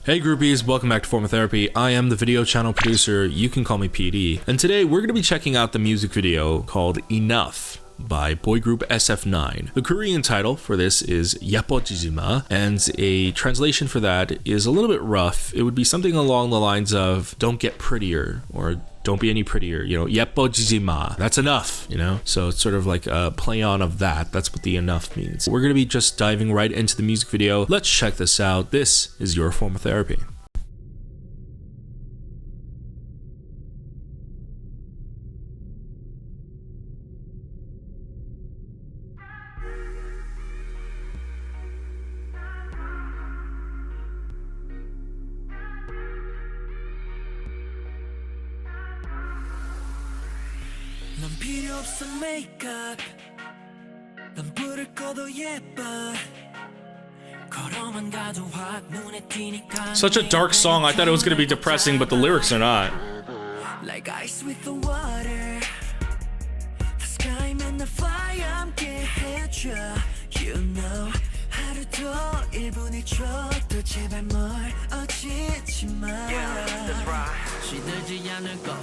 Hey groupies, welcome back to Formal Therapy. I am the video channel producer, you can call me PD, and today we're going to be checking out the music video called Enough by boy group SF9. The Korean title for this is 예뻐지지마, and a translation for that is a little bit rough. It would be something along the lines of don't get prettier, or don't be any prettier, 예뻐지지마. That's enough, So it's sort of like a play on of that. That's what the enough means. We're going to be just diving right into the music video. Let's check this out. This is your form of therapy. 넌 필요 없어 메이크업 넌 불을 꺼도 예뻐 걸어만 가도 확 눈에 띄니까 Such a dark song. I thought it was going to be depressing, but the lyrics are not. Like ice with the water The sky and the fire 함께 해줘 You know 하루도 1분을 줘도 제발 멀어지지 마 시들지 않을 것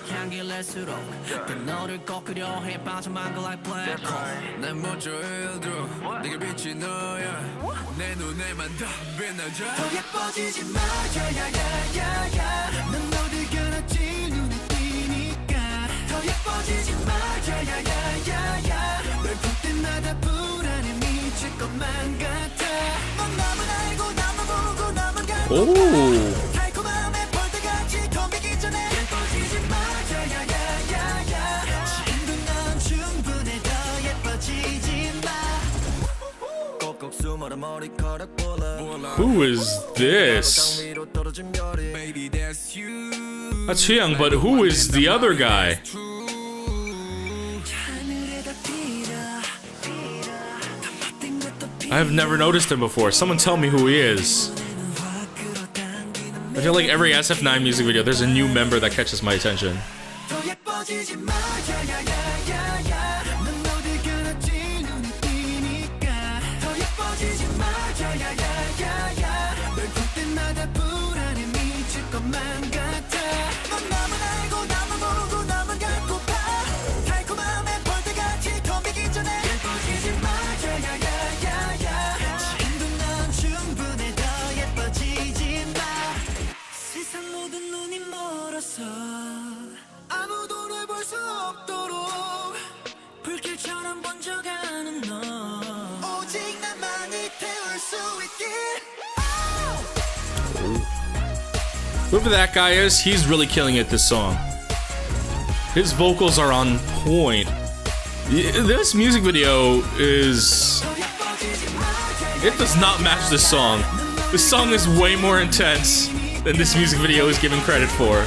향기를 낼수록 또 너를 꺾으려 해 빠져만 거 like black hole 난 먼저 일들어 내게 빛이 너야 내 눈에만 더 빛나줘 더 예뻐지지 마 야야야야야 난 너를 겨눴지 눈에 띄니까 더 예뻐지지 마 야야야야야 널 볼 때마다 불안해 미칠 것만 같아 넌 나만 알고 나만 보고 나만 갖고 Oh. Who is this? That's Hyung, but who is the other guy? I've never noticed him before. Someone tell me who he is. I feel like every SF9 music video, there's a new member that catches my attention. 아무도 널 볼 수 없도록 불길처럼 번져가는 너 오직 나만이 태울 수 있게 Whoever that guy is, he's really killing it this song. His vocals are on point. This music video is... It does not match this song. This song is way more intense than this music video is given credit for.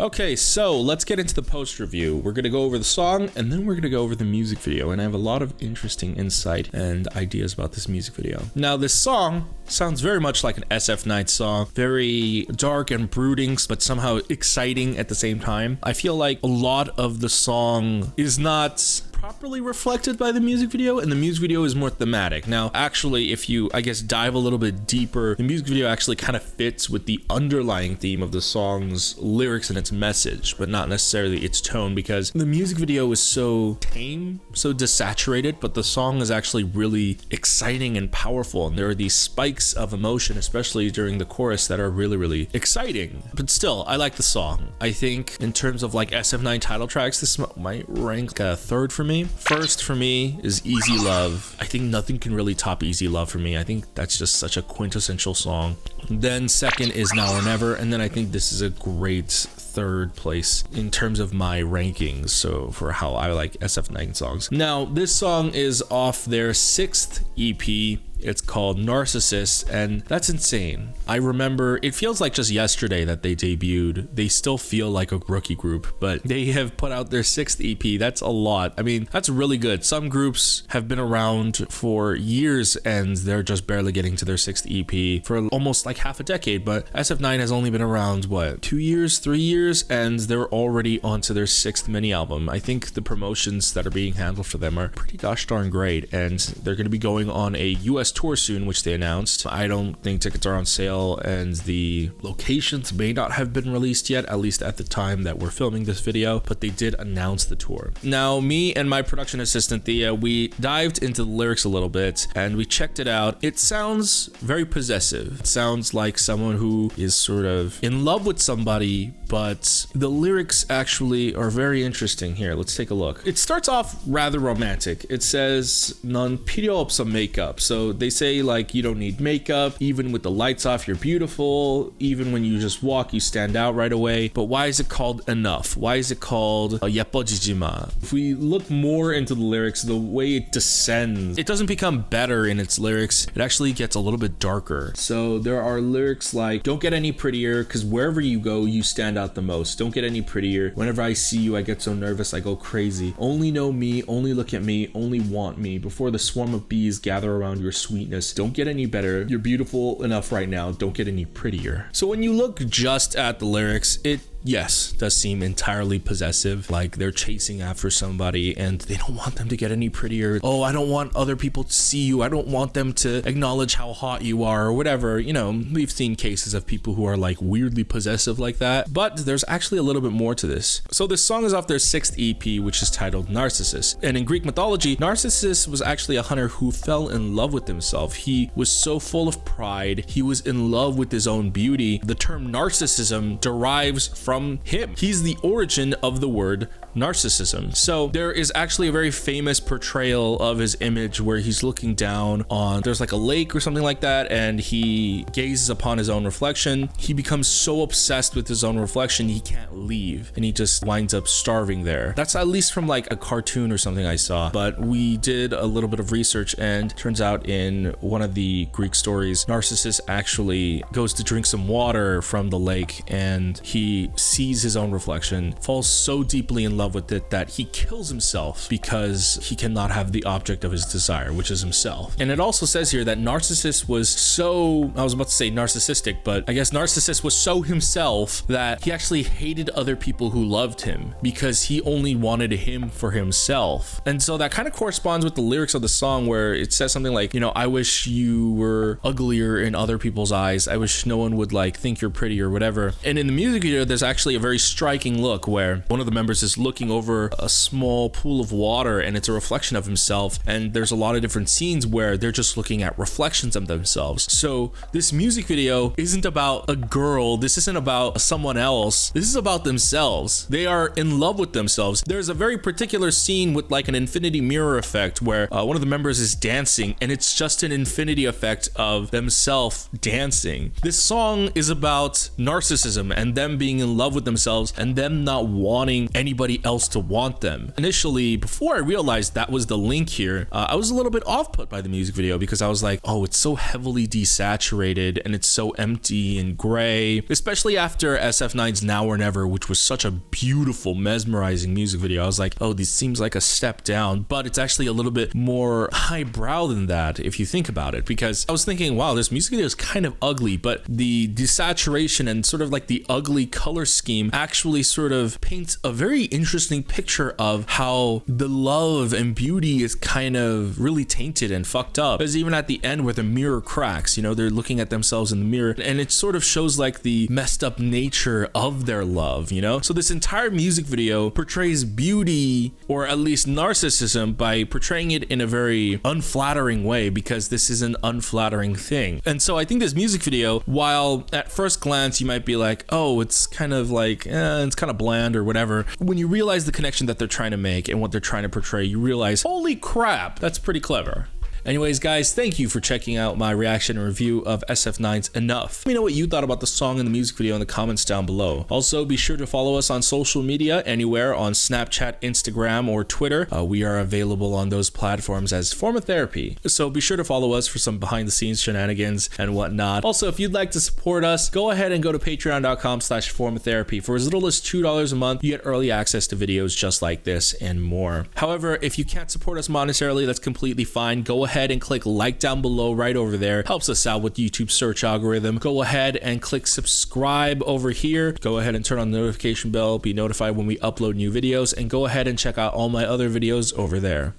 Okay, so let's get into the post review. We're gonna go over the song and then we're gonna go over the music video, and I have a lot of interesting insight and ideas about this music video. Now, this song sounds very much like an SF9 song, very dark and brooding, but somehow exciting at the same time. I feel like a lot of the song is not properly reflected by the music video, and the music video is more thematic. Now, actually, if you, dive a little bit deeper, the music video actually kind of fits with the underlying theme of the song's lyrics and its message, but not necessarily its tone, because the music video is so tame, so desaturated, but the song is actually really exciting and powerful, and there are these spikes of emotion, especially during the chorus, that are really, really exciting. But still, I like the song. I think in terms of like SF9 title tracks, this might rank a third for me. First for me is Easy Love. I think nothing can really top Easy Love for me. I think that's just such a quintessential song. Then second is Now or Never, and then I think this is a great third place in terms of my rankings, so for how I like SF9 songs. Now, this song is off their 6th EP, It's called Narcissist, and that's insane. I remember, it feels like just yesterday that they debuted. They still feel like a rookie group, but they have put out their 6th EP. That's a lot. I mean, that's really good. Some groups have been around for years and they're just barely getting to their 6th EP for almost like half a decade, but SF9 has only been around, what, 2 years, 3 years, and they're already onto their 6th mini album. I think the promotions that are being handled for them are pretty gosh darn great, and they're going to be going on a US tour soon, which they announced. I don't think tickets are on sale, and the locations may not have been released yet, at least at the time that we're filming this video, but they did announce the tour. Now, me and my production assistant Thea, we dived into the lyrics a little bit and we checked it out. It sounds very possessive. It sounds like someone who is sort of in love with somebody, but the lyrics actually are very interesting. Here, let's take a look. It starts off rather romantic. It says "Non 필요 없어 makeup." So they say like you don't need makeup, even with the lights off you're beautiful, even when you just walk you stand out right away. But why is it called enough? Why is it called 예뻐지지 마? If we look more into the lyrics, the way it descends, it doesn't become better in its lyrics. It actually gets a little bit darker. So there are lyrics like "Don't get any prettier, cause wherever you go you stand out the most. Don't get any prettier. Whenever I see you I get so nervous I go crazy. Only know me, only look at me, only want me. Before the swarm of bees gather around your sweetness. Don't get any better. You're beautiful enough right now. Don't get any prettier." So when you look just at the lyrics, it yes, does seem entirely possessive, like they're chasing after somebody and they don't want them to get any prettier. Oh, I don't want other people to see you. I don't want them to acknowledge how hot you are or whatever. You know, we've seen cases of people who are like weirdly possessive like that, but there's actually a little bit more to this. So this song is off their 6th EP, which is titled Narcissus. And in Greek mythology, Narcissus was actually a hunter who fell in love with himself. He was so full of pride. He was in love with his own beauty. The term narcissism derives from him. He's the origin of the word narcissism. So there is actually a very famous portrayal of his image where he's looking down on, there's like a lake or something like that, and he gazes upon his own reflection. He becomes so obsessed with his own reflection he can't leave, and he just winds up starving there. That's at least from like a cartoon or something I saw, but we did a little bit of research and turns out in one of the Greek stories, Narcissus actually goes to drink some water from the lake and he sees his own reflection, falls so deeply in love with it that he kills himself because he cannot have the object of his desire, which is himself. And it also says here that Narcissus was so, I was about to say narcissistic, but I guess Narcissus was so himself that he actually hated other people who loved him because he only wanted him for himself. And so that kind of corresponds with the lyrics of the song where it says something like, you know, I wish you were uglier in other people's eyes. I wish no one would like think you're pretty or whatever. And in the music video, there's actually a very striking look where one of the members is looking over a small pool of water and it's a reflection of himself. And there's a lot of different scenes where they're just looking at reflections of themselves. So this music video isn't about a girl. This isn't about someone else. This is about themselves. They are in love with themselves. There's a very particular scene with like an infinity mirror effect where one of the members is dancing and it's just an infinity effect of themselves dancing. This song is about narcissism and them being in love with themselves and them not wanting anybody else to want them. Initially, before I realized that was the link here, I was a little bit off-put by the music video because I was like, oh, it's so heavily desaturated and it's so empty and gray, especially after SF9's Now or Never, which was such a beautiful, mesmerizing music video. I was like, oh, this seems like a step down, but it's actually a little bit more highbrow than that if you think about it, because I was thinking, wow, this music video is kind of ugly, but the desaturation and sort of like the ugly color scheme actually sort of paints a very interesting picture of how the love and beauty is kind of really tainted and fucked up. Because even at the end where the mirror cracks, you know, they're looking at themselves in the mirror and it sort of shows like the messed up nature of their love, you know? So this entire music video portrays beauty, or at least narcissism, by portraying it in a very unflattering way, because this is an unflattering thing. And so I think this music video, while at first glance you might be like, oh, it's kind of like, it's kind of bland or whatever, when you realize the connection that they're trying to make and what they're trying to portray, you realize, holy crap, that's pretty clever. Anyways, guys, thank you for checking out my reaction and review of SF9's Enough. Let me know what you thought about the song and the music video in the comments down below. Also, be sure to follow us on social media anywhere on Snapchat, Instagram, or Twitter. We are available on those platforms as Form of Therapy. So be sure to follow us for some behind the scenes shenanigans and whatnot. Also, if you'd like to support us, go ahead and go to patreon.com/formoftherapy. For as little as $2 a month, you get early access to videos just like this and more. However, if you can't support us monetarily, that's completely fine. Go ahead and click like down below right over there. Helps us out with YouTube's search algorithm. Go ahead and click subscribe over here. Go ahead and turn on the notification bell, be notified when we upload new videos, and go ahead and check out all my other videos over there.